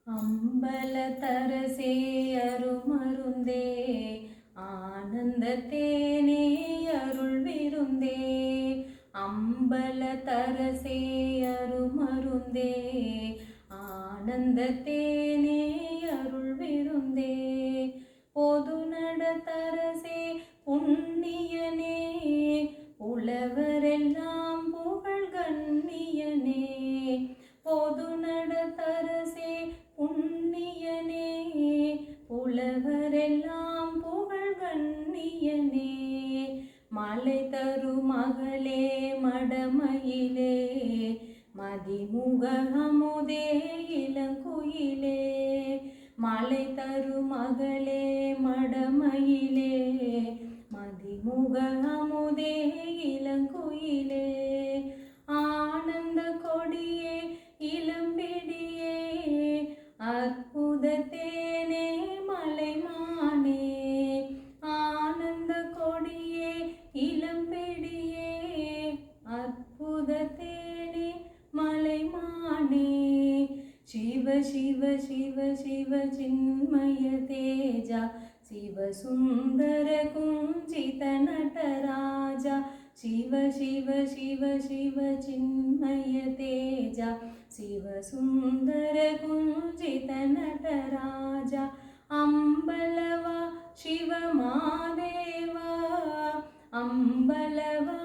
அம்பலத்தரசே அருமருந்தே ஆனந்தத்தேனே அருள் விருந்தே. அம்பலத்தரசே அருமருந்தே ஆனந்தத்தேனே அருள் விருந்தே. பொதுநடத்தரசே புண்ணியனே உழவரெல்லாம் புகழ் கண்ணியனே. பொதுநடத்தரசே புண்ணியனே உழவரெல்லாம் புகழ் கண்ணியனே. மலை தரும் மகளே மடமயிலே மதிமுக அமுதே இளங்குயிலே. மலை தரும் மகளே மடமயிலே மதிமுக அமுதே இளங்குயிலே. ஆனந்த கொடியே இளம்பிடியே அற்புதத்தேனே மலைமானே. ஆனந்த கொடியே இளம்பிடியே அற்புதத்தேனே மலைமானே. சிவ சிவ சிவ சிவ சின்மய தேஜா சிவ சுந்தர குஞ்சித நடராஜா. சிவ சிவ சிவ சிவ சின்மய தேஜா சிவ சுந்தர குஞ்சித நடராஜா. அம்பலவா சிவ மாதேவா அம்பலவா